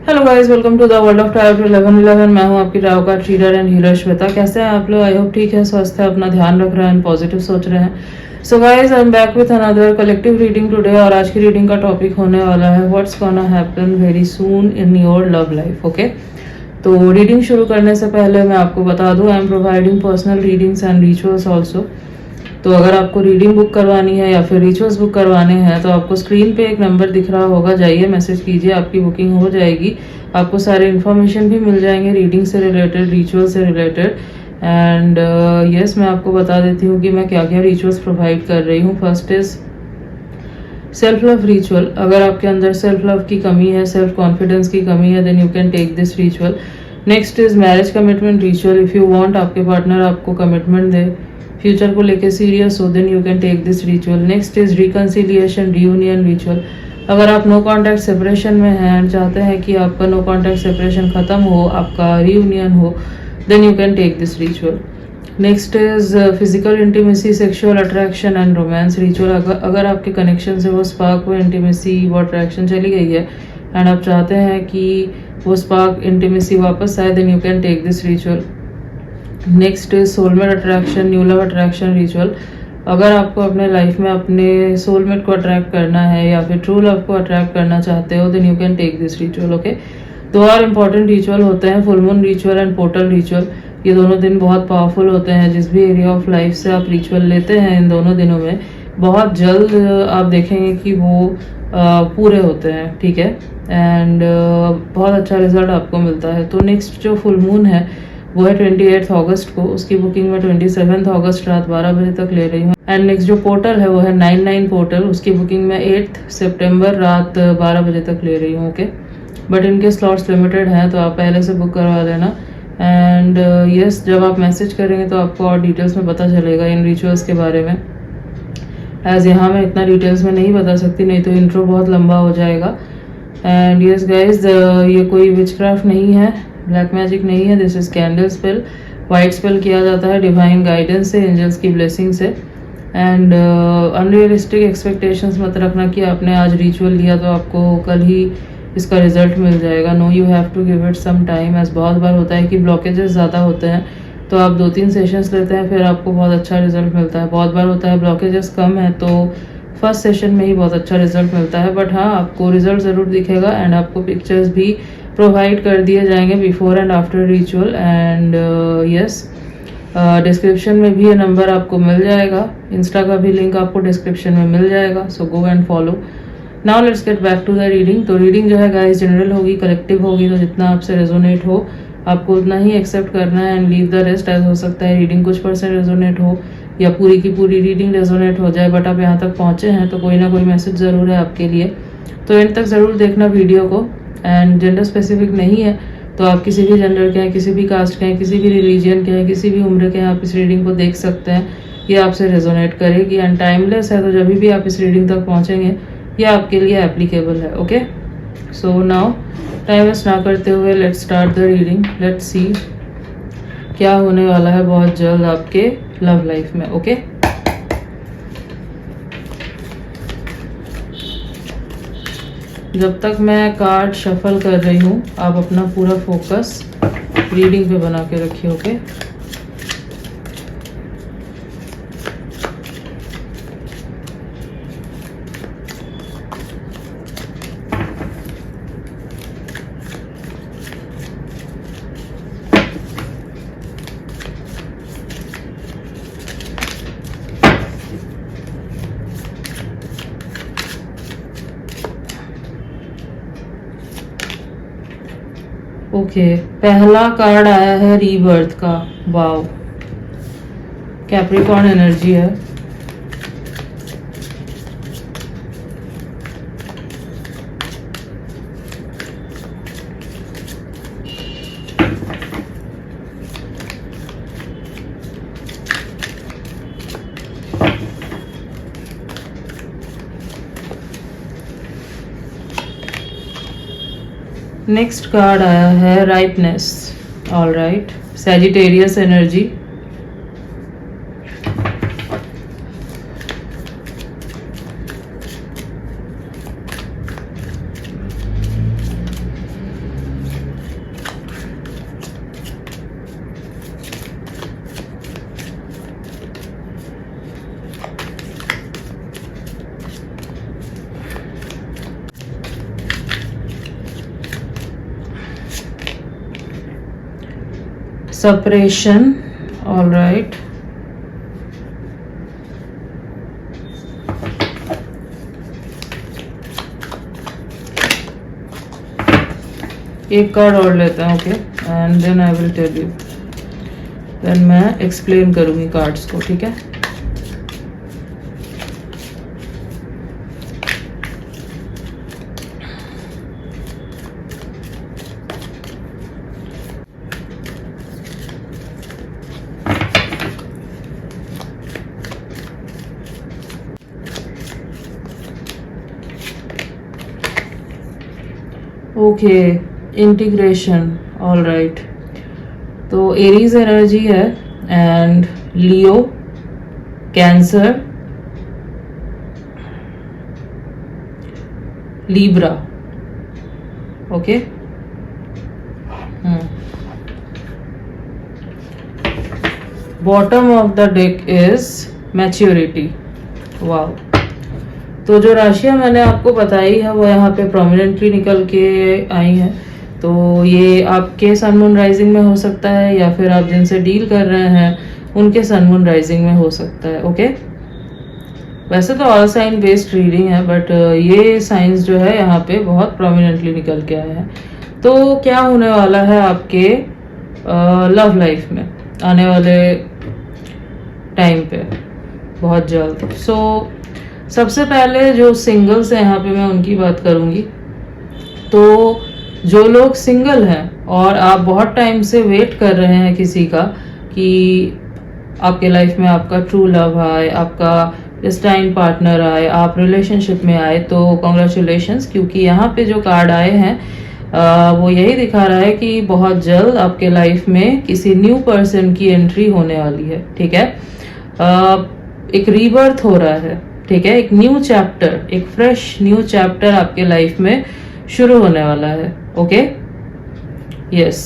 Hello guys, welcome to the world of tyre 1111। मैं हूं आपकी टायो का ट्रीडर एंड हीलर श्वेता। कैसे हैं आप लोग? आई होप ठीक है, स्वस्थ है, अपना ध्यान रख रहे हैं, पॉजिटिव सोच रहे हैं। So guys, I am back with another collective reading today. और आज की रीडिंग का टॉपिक होने वाला है what's gonna happen very soon in your love life. Okay, तो रीडिंग शुरू करने से पहले मैं आपको बता दूं, I am providing personal readings and rituals also. तो अगर आपको रीडिंग बुक करवानी है या फिर रिचुअल्स बुक करवाने हैं तो आपको स्क्रीन पे एक नंबर दिख रहा होगा, जाइए मैसेज कीजिए, आपकी बुकिंग हो जाएगी। आपको सारे इन्फॉर्मेशन भी मिल जाएंगे रीडिंग से रिलेटेड, रिचुअल से रिलेटेड। एंड यस, मैं आपको बता देती हूँ कि मैं क्या क्या रिचुअल्स प्रोवाइड कर रही हूँ। First is self love ritual. अगर आपके अंदर सेल्फ लव की कमी है, सेल्फ कॉन्फिडेंस की कमी है, then you can take this ritual. Next is marriage commitment ritual. If you want आपके पार्टनर आपको कमिटमेंट दे, फ्यूचर को लेके सीरियस हो, then you can take this ritual. Next is reconciliation reunion ritual. अगर आप नो कॉन्टैक्ट सेपरेशन में हैं एंड चाहते हैं कि आपका नो कॉन्टैक्ट सेपरेशन खत्म हो, आपका रियूनियन हो, then you can take this ritual. Next is physical intimacy, sexual attraction and romance ritual. अगर आपके कनेक्शन से वो स्पार्क, वो इंटीमेसी, वो अट्रैक्शन चली गई है एंड आप चाहते हैं कि वो स्पार्क, इंटीमेसी वापस आए, then you can take this ritual. Next is soulmate attraction, new love attraction ritual. अगर आपको अपने लाइफ में अपने सोलमेट को अट्रैक्ट करना है या फिर ट्रू लव को अट्रैक्ट करना चाहते हो, then you can take this ritual. Okay, दो और इम्पॉर्टेंट रिचुअल होते हैं, full moon ritual and portal ritual. ये दोनों दिन बहुत पावरफुल होते हैं। जिस भी एरिया ऑफ लाइफ से आप रिचुअल लेते हैं इन दोनों दिनों में, बहुत जल्द आप देखेंगे कि वो पूरे होते हैं। ठीक है, एंड बहुत अच्छा रिजल्ट आपको मिलता है। तो नेक्स्ट जो फुल मून है वो है 28 अगस्त को। उसकी बुकिंग में 27 अगस्त रात 12 बजे तक ले रही हूँ। एंड नेक्स्ट जो पोर्टल है वो है 99 पोर्टल। उसकी बुकिंग में 8 सितंबर रात 12 बजे तक ले रही हूँ। ओके, बट इनके स्लॉट्स लिमिटेड हैं, तो आप पहले से बुक करवा लेना। एंड यस, जब आप मैसेज करेंगे तो आपको और डिटेल्स में पता चलेगा इन रिचुअल्स के बारे में। एज यहाँ मैं इतना डिटेल्स में नहीं बता सकती, नहीं तो इंट्रो बहुत लंबा हो जाएगा। एंड यस गाइज, ये कोई विचक्राफ्ट नहीं है, ब्लैक मैजिक नहीं है। This is candle spell. White spell किया जाता है डिवाइन गाइडेंस से, एंजल्स की ब्लेसिंग से। एंड अनरियलिस्टिक एक्सपेक्टेशंस मत रखना कि आपने आज रिचुअल लिया तो आपको कल ही इसका रिजल्ट मिल जाएगा। No, you have to give it some time. As बहुत बार होता है कि ब्लॉकेजेस ज़्यादा होते हैं, तो आप 2-3 सेशंस लेते हैं, फिर आपको बहुत अच्छा रिजल्ट मिलता है। बहुत बार होता है ब्लॉकेजेस कम है तो फर्स्ट सेशन में ही बहुत अच्छा रिजल्ट मिलता है। बट हाँ, आपको रिजल्ट ज़रूर दिखेगा एंड आपको पिक्चर्स भी प्रोवाइड कर दिए जाएंगे before and after ritual. And yes, description में भी ये नंबर आपको मिल जाएगा। इंस्टा का भी लिंक आपको डिस्क्रिप्शन में मिल जाएगा, so go and follow. Now let's get back to the reading. तो रीडिंग जो है गाइस जनरल होगी, कलेक्टिव होगी, तो जितना आपसे रेजोनेट हो आपको उतना ही एक्सेप्ट करना है and leave the rest. As हो सकता है रीडिंग कुछ % रेजोनेट हो या पूरी की पूरी रीडिंग रेजोनेट हो जाए, बट आप यहाँ तक पहुँचे हैं तो कोई ना कोई मैसेज ज़रूर है आपके लिए। तो एंड तक ज़रूर देखना वीडियो को। एंड जेंडर स्पेसिफिक नहीं है, तो आप किसी भी जेंडर के हैं, किसी भी कास्ट के हैं, किसी भी रिलीजन के हैं, किसी भी उम्र के हैं, आप इस रीडिंग को देख सकते हैं। ये आपसे रेजोनेट करेगी एंड टाइमलेस है, तो जब भी आप इस रीडिंग तक पहुँचेंगे ये आपके लिए एप्लीकेबल है। Okay, so now time waste ना करते हुए let's start the reading. Let's see क्या होने वाला है बहुत जल्द आपके लव लाइफ में। ओके, जब तक मैं कार्ड शफल कर रही हूँ आप अपना पूरा फोकस रीडिंग पे बना के रखिए। ओके, ओके, पहला कार्ड आया है रीबर्थ का। वाओ, कैप्रिकॉर्न एनर्जी है। नेक्स्ट कार्ड आया है ripeness. All right, Sagittarius energy. separation. All right. एक कार्ड और लेते हैं, okay, and then I will tell you, then मैं एक्सप्लेन करूंगी कार्ड्स को, ठीक है। Okay, integration, all right. तो एरीज एनर्जी है and Leo, Cancer, Libra, okay. Bottom of the deck is maturity. Wow. तो जो राशियां मैंने आपको बताई है वो यहाँ पे प्रोमिनेंटली निकल के आई हैं। तो ये आपके सन मून राइजिंग में हो सकता है या फिर आप जिनसे डील कर रहे हैं उनके सन मून राइजिंग में हो सकता है, ओके। वैसे तो ऑल साइन बेस्ड रीडिंग है, बट ये साइंस जो है यहाँ पे बहुत प्रोमिनेंटली निकल के आए हैं। तो क्या होने वाला है आपके लव लाइफ में आने वाले टाइम पे बहुत जल्द। सो सबसे पहले जो सिंगल्स हैं यहाँ पे मैं उनकी बात करूँगी। तो जो लोग सिंगल हैं और आप बहुत टाइम से वेट कर रहे हैं किसी का कि आपके लाइफ में आपका ट्रू लव आए, आपका डेस्टाइन पार्टनर आए, आप रिलेशनशिप में आए, तो कॉन्ग्रेचुलेशंस, क्योंकि यहाँ पे जो कार्ड आए हैं वो यही दिखा रहा है कि बहुत जल्द आपके लाइफ में किसी न्यू पर्सन की एंट्री होने वाली है, ठीक है। एक रीबर्थ हो रहा है, ठीक है। एक न्यू चैप्टर, एक फ्रेश न्यू चैप्टर आपके लाइफ में शुरू होने वाला है, ओके। यस,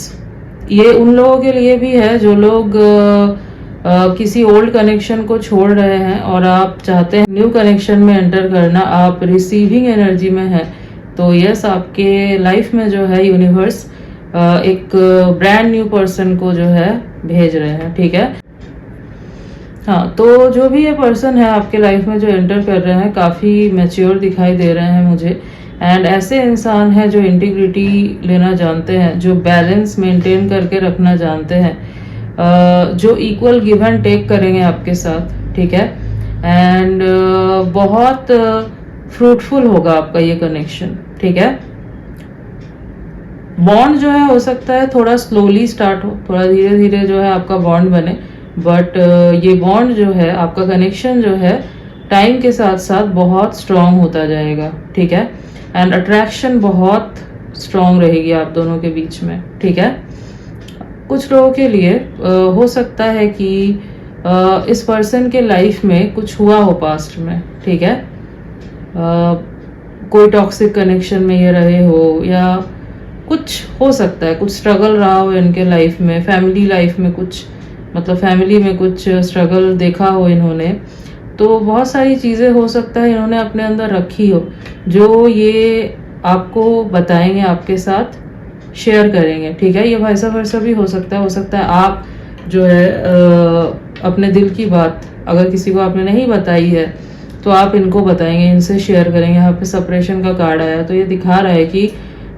ये उन लोगों के लिए भी है जो लोग किसी ओल्ड कनेक्शन को छोड़ रहे हैं और आप चाहते हैं न्यू कनेक्शन में एंटर करना, आप रिसीविंग एनर्जी में हैं। तो यस, आपके लाइफ में जो है यूनिवर्स एक ब्रांड न्यू पर्सन को जो है भेज रहे हैं, ठीक है। हाँ, तो जो भी ये पर्सन है आपके लाइफ में जो एंटर कर रहे हैं काफ़ी मैच्योर दिखाई दे रहे हैं मुझे। एंड ऐसे इंसान हैं जो इंटीग्रिटी लेना जानते हैं, जो बैलेंस मेंटेन करके रखना जानते हैं, जो इक्वल गिव एंड टेक करेंगे आपके साथ, ठीक है। एंड बहुत फ्रूटफुल होगा आपका ये कनेक्शन, ठीक है। बॉन्ड जो है हो सकता है थोड़ा स्लोली स्टार्ट हो, थोड़ा धीरे धीरे जो है आपका बॉन्ड बने, बट ये बॉन्ड जो है, आपका कनेक्शन जो है, टाइम के साथ साथ बहुत स्ट्रांग होता जाएगा, ठीक है। एंड अट्रैक्शन बहुत स्ट्रांग रहेगी आप दोनों के बीच में, ठीक है। कुछ लोगों के लिए हो सकता है कि इस पर्सन के लाइफ में कुछ हुआ हो पास्ट में, ठीक है। कोई टॉक्सिक कनेक्शन में ये रहे हो या कुछ हो सकता है, कुछ स्ट्रगल रहा हो इनके लाइफ में, फैमिली लाइफ में कुछ, मतलब फैमिली में कुछ स्ट्रगल देखा हो इन्होंने। तो बहुत सारी चीज़ें हो सकता है इन्होंने अपने अंदर रखी हो जो ये आपको बताएंगे, आपके साथ शेयर करेंगे, ठीक है। ये वैसा वैसा भी हो सकता है आप जो है अपने दिल की बात अगर किसी को आपने नहीं बताई है तो आप इनको बताएंगे, इनसे शेयर करेंगे। यहाँ पे सेपरेशन का कार्ड आया, तो ये दिखा रहा है कि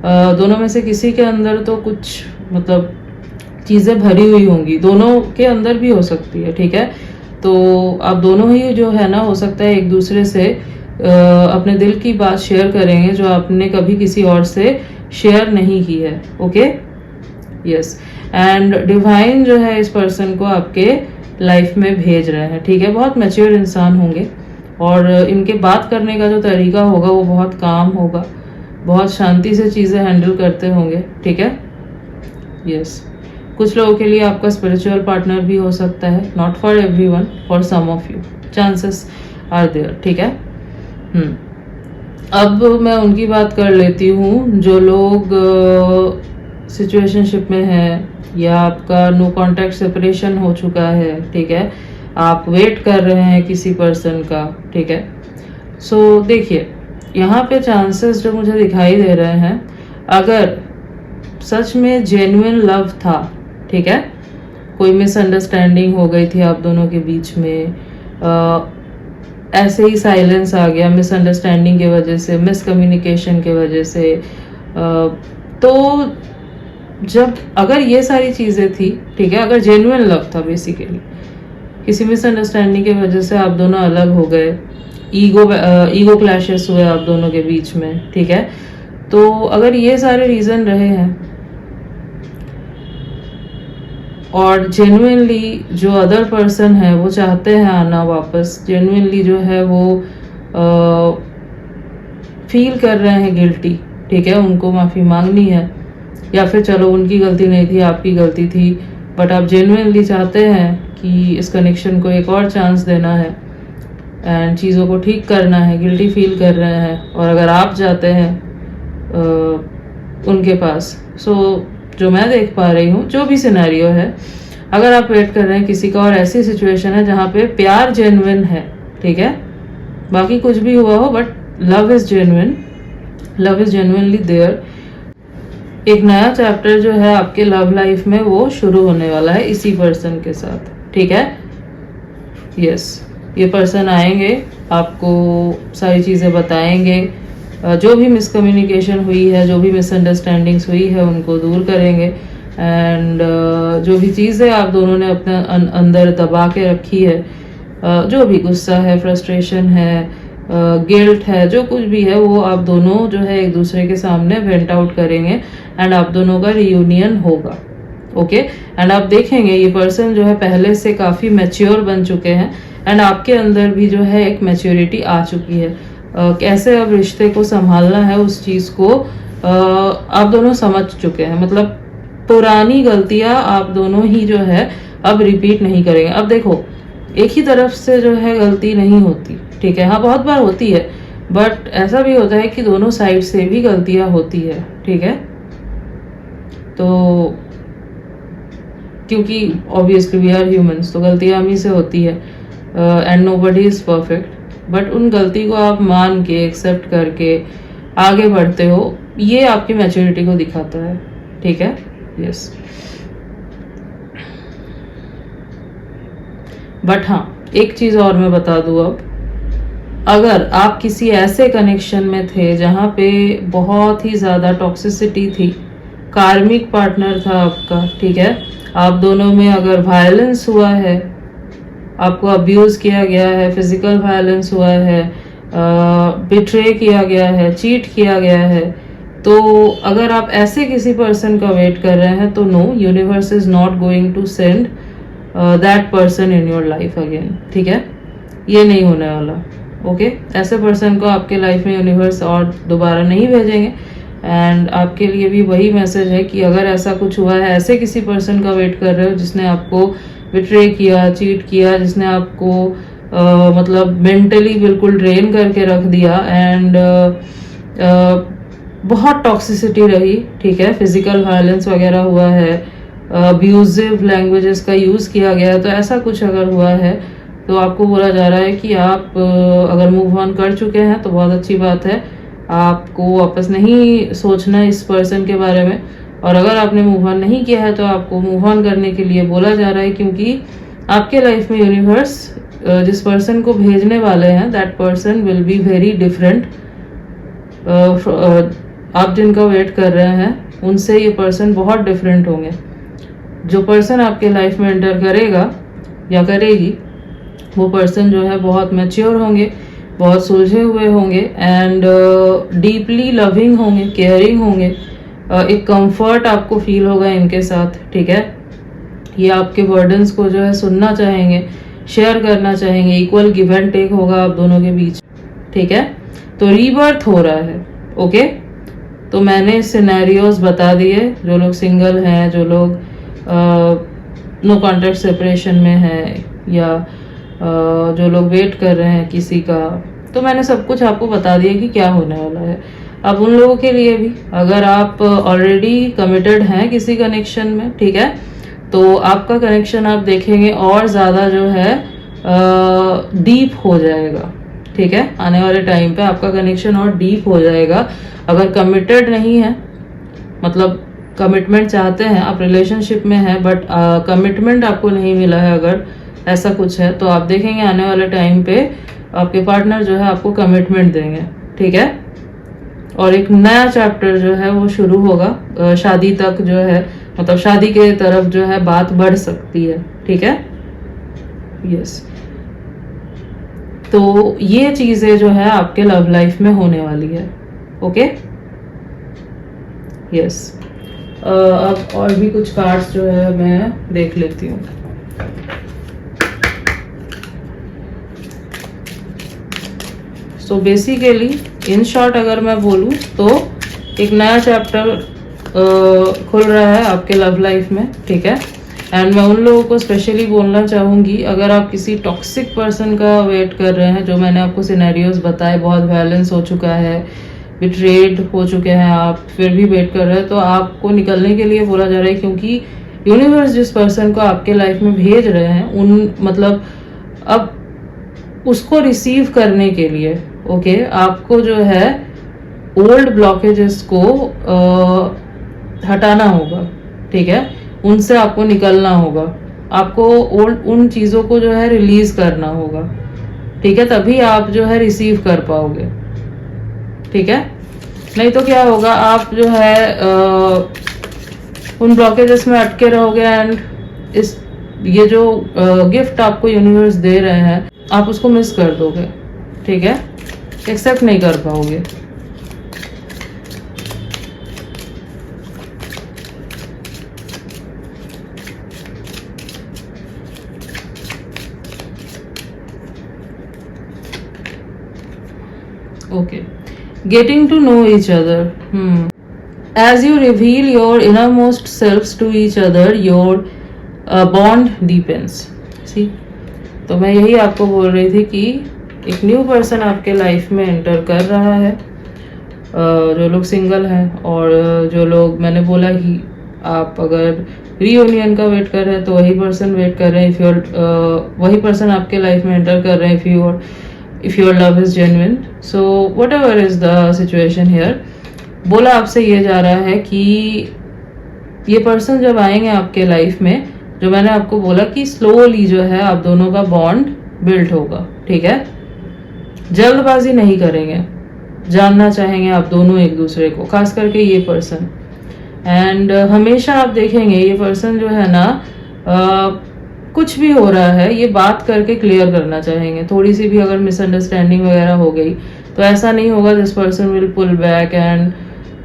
दोनों में से किसी के अंदर तो कुछ मतलब चीज़ें भरी हुई होंगी, दोनों के अंदर भी हो सकती है, ठीक है। तो आप दोनों ही जो है ना, हो सकता है एक दूसरे से अपने दिल की बात शेयर करेंगे जो आपने कभी किसी और से शेयर नहीं की है, ओके। यस, एंड डिवाइन जो है इस पर्सन को आपके लाइफ में भेज रहे हैं, ठीक है। बहुत मैच्योर इंसान होंगे और इनके बात करने का जो तरीका होगा वो बहुत काम होगा, बहुत शांति से चीज़ें हैंडल करते होंगे, ठीक है। यस, कुछ लोगों के लिए आपका स्पिरिचुअल पार्टनर भी हो सकता है, not for everyone, for some of you chances are there, ठीक है। अब मैं उनकी बात कर लेती हूँ जो लोग सिचुएशनशिप में हैं या आपका नो कॉन्टैक्ट सेपरेशन हो चुका है, ठीक है। आप वेट कर रहे हैं किसी पर्सन का, ठीक है। सो देखिए, यहाँ पे चांसेस जो मुझे दिखाई दे रहे हैं, अगर सच में जेन्युइन लव था, ठीक है, कोई मिसअंडरस्टैंडिंग हो गई थी आप दोनों के बीच में, ऐसे ही साइलेंस आ गया मिसअंडरस्टैंडिंग की वजह से, मिसकम्युनिकेशन की वजह से। तो जब अगर ये सारी चीज़ें थी, ठीक है, अगर जेन्युइन लव था, बेसिकली किसी मिसअंडरस्टैंडिंग की वजह से आप दोनों अलग हो गए, ईगो क्लैशेस हुए आप दोनों के बीच में, ठीक है, तो अगर ये सारे रीज़न रहे हैं और जेन्युइनली जो अदर पर्सन है वो चाहते हैं आना वापस, जेन्युइनली जो है वो फील कर रहे हैं गिल्टी, ठीक है, उनको माफ़ी मांगनी है, या फिर चलो उनकी गलती नहीं थी, आपकी गलती थी, बट आप जेन्युइनली चाहते हैं कि इस कनेक्शन को एक और चांस देना है एंड चीज़ों को ठीक करना है, गिल्टी फील कर रहे हैं, और अगर आप जाते हैं उनके पास, सो जो मैं देख पा रही हूँ, जो भी सिनेरियो है, अगर आप वेट कर रहे हैं किसी का और ऐसी सिचुएशन है जहाँ पे प्यार जेन्युइन है, ठीक है, बाकी कुछ भी हुआ हो but love is genuine, love is genuinely there, एक नया चैप्टर जो है आपके लव लाइफ में वो शुरू होने वाला है इसी पर्सन के साथ, ठीक है। यस, ये पर्सन आएंगे, आपको सारी चीज़ें बताएंगे, जो भी मिसकम्युनिकेशन हुई है, जो भी मिसअंडरस्टैंडिंग्स हुई है उनको दूर करेंगे, एंड जो भी चीज़ें आप दोनों ने अपने अंदर दबा के रखी है, जो भी गुस्सा है, फ्रस्ट्रेशन है, गिल्ट है, जो कुछ भी है, वो आप दोनों जो है एक दूसरे के सामने वेंट आउट करेंगे एंड आप दोनों का रियूनियन होगा, ओके। एंड आप देखेंगे ये पर्सन जो है पहले से काफ़ी मैच्योर बन चुके हैं एंड आपके अंदर भी जो है एक मैच्योरिटी आ चुकी है, कैसे अब रिश्ते को संभालना है उस चीज़ को आप दोनों समझ चुके हैं, मतलब पुरानी गलतियां आप दोनों ही जो है अब रिपीट नहीं करेंगे। अब देखो, एक ही तरफ से जो है गलती नहीं होती, ठीक है, हाँ बहुत बार होती है, बट ऐसा भी होता है कि दोनों साइड से भी गलतियां होती है, ठीक है, तो क्योंकि ऑब्वियसली वी आर ह्यूमंस, तो गलतियां हम ही से होती है and nobody is perfect, but उन गलती को आप मान के एक्सेप्ट करके आगे बढ़ते हो, ये आपकी मैच्योरिटी को दिखाता है, ठीक है। यस, बट हाँ एक चीज और मैं बता दूं, अब अगर आप किसी ऐसे कनेक्शन में थे जहां पे बहुत ही ज्यादा टॉक्सिसिटी थी, कार्मिक पार्टनर था आपका, ठीक है, आप दोनों में अगर वायलेंस हुआ है, आपको अब्यूज किया गया है, फिजिकल वायलेंस हुआ है, बिट्रे किया गया है, चीट किया गया है, तो अगर आप ऐसे किसी पर्सन का वेट कर रहे हैं तो no, universe is not going to send that person in your life again, ठीक है, ये नहीं होने वाला, ओके। ऐसे पर्सन को आपके लाइफ में यूनिवर्स और दोबारा नहीं भेजेंगे एंड आपके लिए भी वही मैसेज है कि अगर ऐसा कुछ हुआ है, ऐसे किसी पर्सन का वेट कर रहे हो जिसने आपको बिट्रे किया, चीट किया, जिसने आपको मतलब मेंटली बिल्कुल ड्रेन करके रख दिया एंड बहुत टॉक्सिसिटी रही, ठीक है, फिजिकल वायलेंस वगैरह हुआ है, अब्यूजिव लैंग्वेजेस का यूज़ किया गया, तो ऐसा कुछ अगर हुआ है तो आपको बोला जा रहा है कि आप अगर मूव ऑन कर चुके हैं तो बहुत अच्छी बात है, आपको वापस नहीं सोचना इस पर्सन के बारे में, और अगर आपने मूव ऑन नहीं किया है तो आपको मूव ऑन करने के लिए बोला जा रहा है, क्योंकि आपके लाइफ में यूनिवर्स जिस पर्सन को भेजने वाले हैं, that person will be very different, आप जिनका वेट कर रहे हैं उनसे ये पर्सन बहुत डिफरेंट होंगे। जो पर्सन आपके लाइफ में एंटर करेगा या करेगी, वो पर्सन जो है बहुत मैच्योर होंगे, बहुत सुलझे हुए होंगे एंड डीपली लविंग होंगे, केयरिंग होंगे, एक कंफर्ट आपको फील होगा इनके साथ, ठीक है। ये आपके बर्डन्स को जो है सुनना चाहेंगे, शेयर करना चाहेंगे, इक्वल गिव एंड टेक होगा आप दोनों के बीच, ठीक है। तो रीबर्थ हो रहा है, ओके। तो मैंने सिनेरियोज बता दिए, जो लोग सिंगल हैं, जो लोग नो कॉन्टैक्ट सेपरेशन में हैं, या जो लोग वेट कर रहे हैं किसी का, तो मैंने सब कुछ आपको बता दिया कि क्या होने वाला है। अब उन लोगों के लिए भी, अगर आप ऑलरेडी कमिटेड हैं किसी कनेक्शन में, ठीक है, तो आपका कनेक्शन आप देखेंगे और ज़्यादा जो है डीप हो जाएगा, ठीक है। आने वाले टाइम पे आपका कनेक्शन और डीप हो जाएगा। अगर कमिटेड नहीं है, मतलब कमिटमेंट चाहते हैं, आप रिलेशनशिप में हैं बट कमिटमेंट आपको नहीं मिला है, अगर ऐसा कुछ है तो आप देखेंगे आने वाले टाइम पे आपके पार्टनर जो है आपको कमिटमेंट देंगे, ठीक है। और एक नया चैप्टर जो है वो शुरू होगा, शादी तक जो है, मतलब शादी के तरफ जो है बात बढ़ सकती है, ठीक है। यस, तो ये चीजें जो है आपके लव लाइफ में होने वाली है, ओके। यस, अब और भी कुछ कार्ड्स जो है मैं देख लेती हूँ। सो बेसिकली इन शॉर्ट अगर मैं बोलूँ तो एक नया चैप्टर खुल रहा है आपके लव लाइफ में, ठीक है। एंड मैं उन लोगों को स्पेशली बोलना चाहूँगी, अगर आप किसी टॉक्सिक पर्सन का वेट कर रहे हैं, जो मैंने आपको सिनेरियोज बताए, बहुत वायलेंस हो चुका है, बिट्रेड हो चुके हैं आप, फिर भी वेट कर रहे हैं, तो आपको निकलने के लिए बोला जा रहा है, क्योंकि यूनिवर्स जिस पर्सन को आपके लाइफ में भेज रहे हैं उन मतलब अब उसको रिसीव करने के लिए ओके आपको जो है ओल्ड ब्लॉकेजेस को हटाना होगा, ठीक है। उनसे आपको निकलना होगा, आपको ओल्ड उन चीज़ों को जो है रिलीज करना होगा, ठीक है, तभी आप जो है रिसीव कर पाओगे, ठीक है। नहीं तो क्या होगा, आप जो है उन ब्लॉकेजेस में अटके रहोगे एंड ये जो गिफ्ट आपको यूनिवर्स दे रहे हैं आप उसको मिस कर दोगे, ठीक है, एक्सेप्ट नहीं कर पाओगे। Okay, getting to know each other. As you reveal your innermost selves to each other, your bond deepens. See, तो मैं यही आपको बोल रही थी कि एक न्यू पर्सन आपके लाइफ में एंटर कर रहा है, जो लोग सिंगल हैं और जो लोग मैंने बोला कि आप अगर रीयूनियन का वेट कर रहे हैं तो वही पर्सन वेट कर रहे हैं, इफ योर वही पर्सन आपके लाइफ में एंटर कर रहे हैं if your love is genuine. So whatever is the situation here, बोला आपसे ये जा रहा है कि ये पर्सन जब आएंगे आपके लाइफ में, जो मैंने आपको बोला कि स्लोली जो है आप दोनों का बॉन्ड बिल्ड होगा, ठीक है। जल्दबाजी नहीं करेंगे, जानना चाहेंगे आप दोनों एक दूसरे को, खास करके ये पर्सन। एंड हमेशा आप देखेंगे ये पर्सन जो है ना कुछ भी हो रहा है ये बात करके क्लियर करना चाहेंगे। थोड़ी सी भी अगर मिसअंडरस्टैंडिंग वगैरह हो गई तो ऐसा नहीं होगा this person will pull back and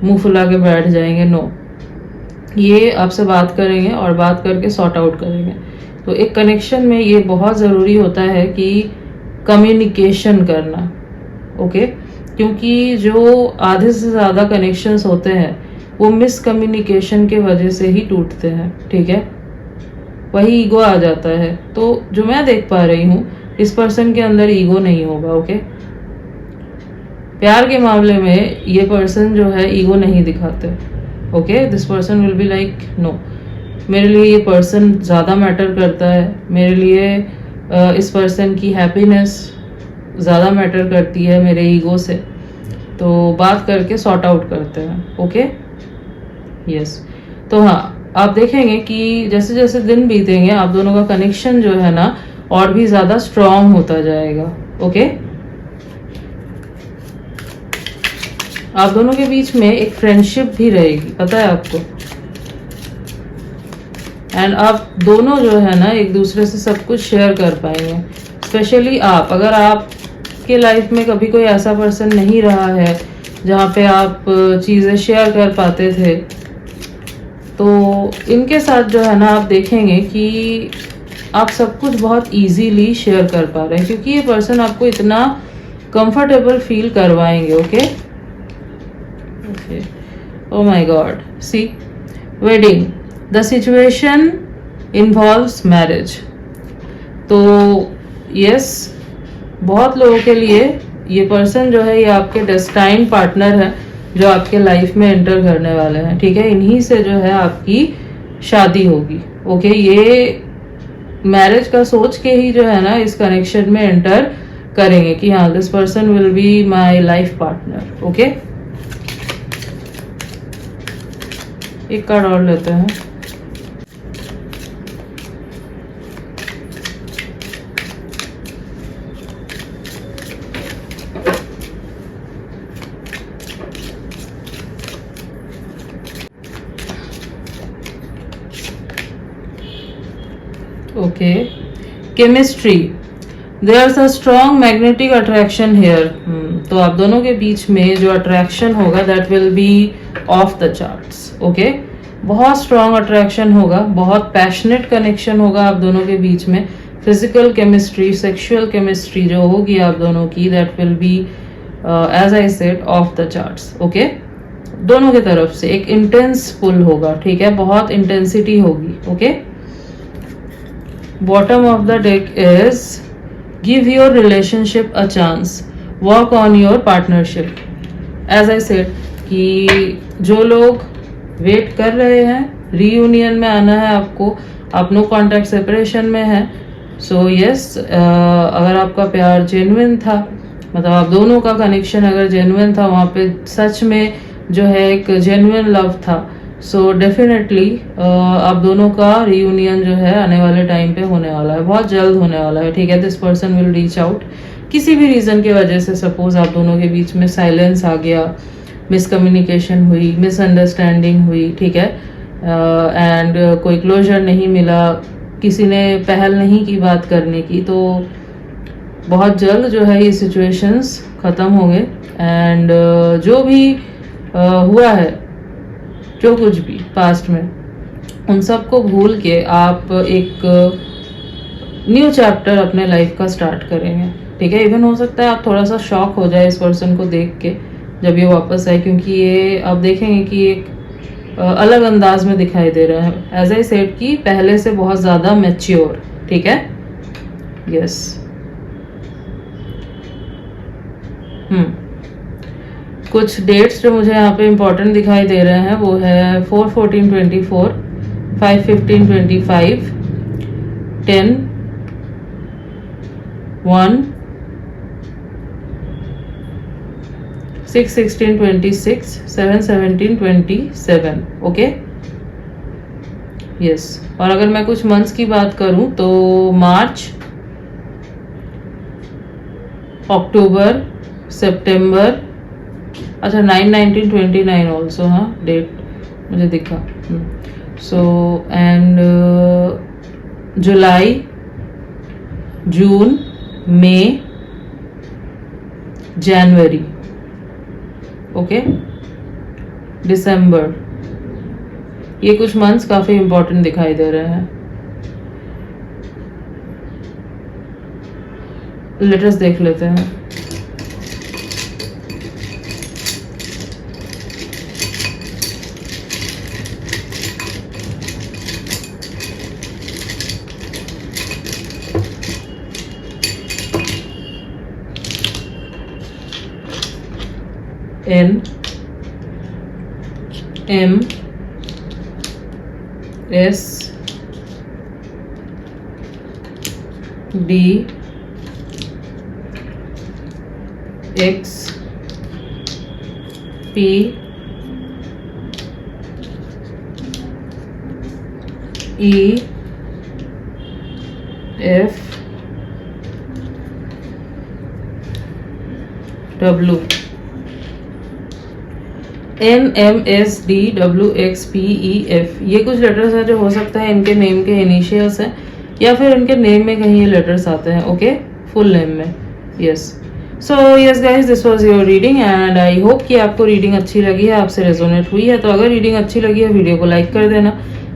मुंह फुला के बैठ जाएंगे, नो, ये आपसे बात करेंगे और बात करके सॉर्ट आउट करेंगे। तो एक कनेक्शन में ये बहुत ज़रूरी होता है कि कम्युनिकेशन करना, ओके, क्योंकि जो आधे से ज़्यादा कनेक्शंस होते हैं वो मिसकम्युनिकेशन के वजह से ही टूटते हैं, ठीक है, वही ईगो आ जाता है। तो जो मैं देख पा रही हूँ इस पर्सन के अंदर ईगो नहीं होगा, ओके। प्यार के मामले में ये पर्सन जो है ईगो नहीं दिखाते, okay. This person will be like no, मेरे लिए ये पर्सन ज़्यादा मैटर करता है, मेरे लिए इस पर्सन की हैप्पीनेस ज़्यादा मैटर करती है मेरे ईगो से, तो बात करके सॉर्ट आउट करते हैं, ओके। यस, तो हाँ, आप देखेंगे कि जैसे जैसे दिन बीतेंगे आप दोनों का कनेक्शन जो है ना और भी ज़्यादा स्ट्रॉन्ग होता जाएगा, ओके। आप दोनों के बीच में एक फ्रेंडशिप भी रहेगी, पता है आपको। एंड आप दोनों जो है ना एक दूसरे से सब कुछ शेयर कर पाएंगे। स्पेशली आप, अगर आपके लाइफ में कभी कोई ऐसा पर्सन नहीं रहा है जहाँ पे आप चीज़ें शेयर कर पाते थे, तो इनके साथ जो है ना आप देखेंगे कि आप सब कुछ बहुत इजीली शेयर कर पा रहे हैं, क्योंकि ये पर्सन आपको इतना कंफर्टेबल फील करवाएंगे, okay. Oh my God, see, wedding, the situation involves marriage. तो यस, बहुत लोगों के लिए ये पर्सन जो है ये आपके डेस्टाइन पार्टनर है जो आपके लाइफ में एंटर करने वाले हैं, ठीक है। इन्हीं से जो है आपकी शादी होगी, ओके। ये मैरिज का सोच के ही जो है ना इस कनेक्शन में एंटर करेंगे कि हाँ this person will be my life partner, okay. एक कार्ड और लेते हैं। Okay, chemistry, there's a strong magnetic attraction here। तो आप दोनों के बीच में जो अट्रैक्शन होगा that will be off the charts। Okay, बहुत स्ट्रॉन्ग अट्रैक्शन होगा, बहुत पैशनेट कनेक्शन होगा आप दोनों के बीच में। फिजिकल केमिस्ट्री, सेक्सुअल केमिस्ट्री जो होगी आप दोनों की that will be as I said off the charts। Okay, दोनों की तरफ से एक इंटेंस पुल होगा, ठीक है, बहुत इंटेंसिटी होगी। Okay, bottom of the deck is give your relationship a chance, work on your partnership। as I said कि जो लोग वेट कर रहे हैं रीयूनियन में आना है आपको, आप नो कॉन्टैक्ट सेपरेशन में है, सो यस, अगर आपका प्यार जेन्युइन था, मतलब आप दोनों का कनेक्शन अगर जेन्युइन था, वहाँ पे सच में जो है एक जेन्युइन लव था, सो डेफिनेटली आप दोनों का रीयूनियन जो है आने वाले टाइम पे होने वाला है, बहुत जल्द होने वाला है। ठीक है, this person will reach out किसी भी रीज़न की वजह से। सपोज आप दोनों के बीच में साइलेंस आ गया, मिसकम्युनिकेशन हुई, मिसअंडरस्टैंडिंग हुई, ठीक है, एंड कोई क्लोजर नहीं मिला, किसी ने पहल नहीं की बात करने की, तो बहुत जल्द जो है ये सिचुएशंस ख़त्म होंगे। एंड जो भी हुआ है, जो कुछ भी पास्ट में, उन सब को भूल के आप एक न्यू चैप्टर अपने लाइफ का स्टार्ट करेंगे। ठीक है, इवन हो सकता है आप थोड़ा सा शॉक हो जाए इस पर्सन को देख के जब ये वापस आए, क्योंकि ये आप देखेंगे कि एक अलग अंदाज में दिखाई दे रहा है। एज आई सेड कि पहले से बहुत ज़्यादा मैच्योर। ठीक है, यस। कुछ डेट्स जो मुझे यहाँ पे इम्पोर्टेंट दिखाई दे रहे हैं वो है 4/14/24, 5/15/25, 10, 1, 6/16/26, 7/17/27। Okay, yes. और अगर मैं कुछ मंथ्स की बात करूं तो मार्च, अक्टूबर, सितंबर, अच्छा 9/19/29 ऑल्सो, हाँ डेट मुझे दिखा। So and July, June, May, January, okay, दिसंबर, ये कुछ मंथ्स काफी इंपॉर्टेंट दिखाई दे रहे हैं। लेटर्स देख लेते हैं। N, M, S, D, X, P, E, F, W, N, M, S, D, W, X, P, E, F। ये कुछ लेटर्स हैं जो हो सकता है इनके नेम के इनिशियल्स हैं या फिर इनके नेम में कहीं ये लेटर्स आते हैं। ओके, फुल नेम में। Yes, so yes guys, this was your reading and I hope कि आपको रीडिंग अच्छी लगी है, आपसे रेजोनेट हुई है। तो अगर रीडिंग अच्छी लगी है, वीडियो को लाइक कर देना,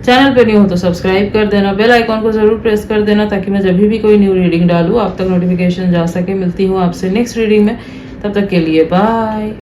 चैनल पे न्यू हो तो सब्सक्राइब कर देना, बेल आइकॉन को जरूर प्रेस कर देना ताकि मैं जब भी कोई न्यू रीडिंग डालूँ आप तक नोटिफिकेशन जा सके। मिलती हूँ आपसे नेक्स्ट रीडिंग में, तब तक के लिए बाय।